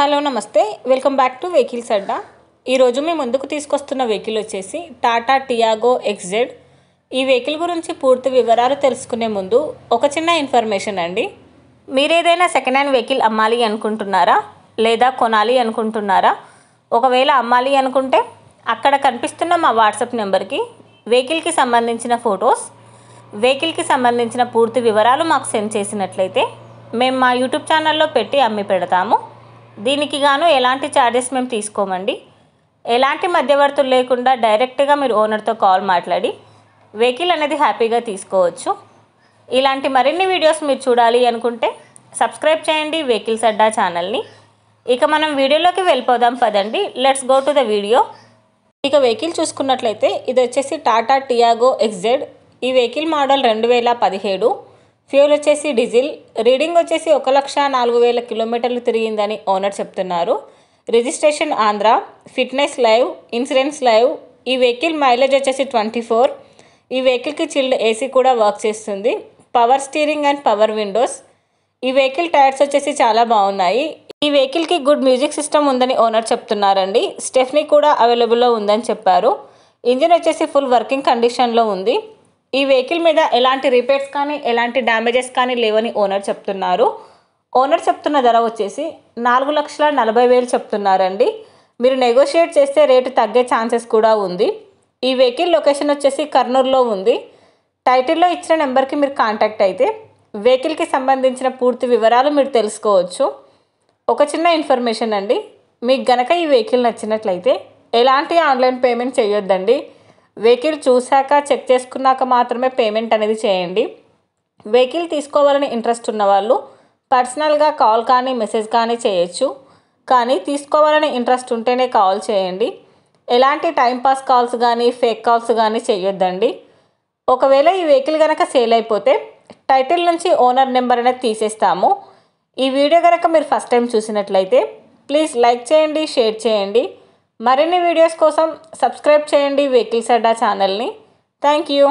Hello నమస్తే welcome back to vehicles అడ్డా. ఈరోజు మీ ముందుకు తీసుకొస్తున్న వెహికల్ వచ్చేసి టాటా టియాగో ఎక్స్జెడ్. ఈ వెహికల్ గురించి పూర్తి వివరాలు తెలుసుకునే ముందు ఒక చిన్న ఇన్ఫర్మేషన్ అండి. మీరు ఏదైనా సెకండ్ హ్యాండ్ వెహికల్ అమ్మాలి అనుకుంటున్నారా లేదా కొనాలి అనుకుంటున్నారా? ఒకవేళ అమ్మాలి అనుకుంటే అక్కడ కనిపిస్తున్న మా వాట్సాప్ నెంబర్కి వెహికల్కి సంబంధించిన ఫొటోస్, వెహికల్కి సంబంధించిన పూర్తి వివరాలు మాకు సెండ్ చేసినట్లయితే మేము మా యూట్యూబ్ ఛానల్లో పెట్టి అమ్మి పెడతాము. దీనికి గాను ఎలాంటి ఛార్జెస్ మేము తీసుకోమండి. ఎలాంటి మధ్యవర్తులు లేకుండా డైరెక్ట్గా మీరు ఓనర్తో కాల్ మాట్లాడి వెహికల్ అనేది హ్యాపీగా తీసుకోవచ్చు. ఇలాంటి మరిన్ని వీడియోస్ మీరు చూడాలి అనుకుంటే సబ్స్క్రైబ్ చేయండి వెహికల్స్ అడ్డా ఛానల్ని. ఇక మనం వీడియోలోకి వెళ్ళిపోదాం పదండి. Let's go to the video. ఇక వెహికల్ చూసుకున్నట్లయితే ఇది వచ్చేసి టాటా టియాగో ఎక్స్జెడ్. ఈ వెహికల్ మోడల్ 2017. ఫ్యూల్ వచ్చేసి డీజిల్. రీడింగ్ వచ్చేసి 1,04,000 కిలోమీటర్లు తిరిగిందని ఓనర్ చెప్తున్నారు. Registration Andhra. Fitness live, insurance live. ఈ వెహికల్ మైలేజ్ వచ్చేసి 24. ఈ వెహికల్కి చిల్డ్ ఏసీ కూడా వర్క్ చేస్తుంది. Power steering and power Windows. ఈ వెహికల్ టైర్స్ వచ్చేసి చాలా బాగున్నాయి. ఈ వెహికల్కి గుడ్ మ్యూజిక్ సిస్టమ్ ఉందని ఓనర్ చెప్తున్నారండి. స్టెఫ్నీ కూడా అవైలబుల్లో ఉందని చెప్పారు. ఇంజిన్ వచ్చేసి ఫుల్ వర్కింగ్ కండిషన్లో ఉంది. ఈ వెహికల్ మీద ఎలాంటి రిపేర్స్ కానీ ఎలాంటి డ్యామేజెస్ కానీ లేవని ఓనర్ చెప్తున్నారు. ఓనర్ చెప్తున్న ధర వచ్చేసి 4,40,000 చెప్తున్నారండి. మీరు నెగోషియేట్ చేస్తే రేటు తగ్గే ఛాన్సెస్ కూడా ఉంది. ఈ వెహికల్ లొకేషన్ వచ్చేసి కర్నూలులో ఉంది. టైటిల్లో ఇచ్చిన నెంబర్కి మీరు కాంటాక్ట్ అయితే వెహికల్కి సంబంధించిన పూర్తి వివరాలు మీరు తెలుసుకోవచ్చు. ఒక చిన్న ఇన్ఫర్మేషన్ అండి, మీకు గనక ఈ వెహికల్ నచ్చినట్లయితే ఎలాంటి ఆన్లైన్ పేమెంట్ చేయొద్దండి. వెహికల్ చూశాక చెక్ చేసుకున్నాక మాత్రమే పేమెంట్ అనేది చేయండి. వెహికల్ తీసుకోవాలని ఇంట్రెస్ట్ ఉన్నవాళ్ళు పర్సనల్గా కాల్ కానీ మెసేజ్ కానీ చేయొచ్చు. కానీ తీసుకోవాలని ఇంట్రెస్ట్ ఉంటేనే కాల్ చేయండి. ఎలాంటి టైంపాస్ కాల్స్ కానీ ఫేక్ కాల్స్ కానీ చేయొద్దండి. ఒకవేళ ఈ వెహికల్ కనుక సేల్ అయిపోతే టైటిల్ నుంచి ఓనర్ నెంబర్ అనేది తీసేస్తాము. ఈ వీడియో కనుక మీరు ఫస్ట్ టైం చూసినట్లయితే ప్లీజ్ లైక్ చేయండి, షేర్ చేయండి. మరిన్ని వీడియోస్ కోసం సబ్స్క్రైబ్ చేయండి వెహికల్స్ అడ్డా ఛానల్ని. Thank you.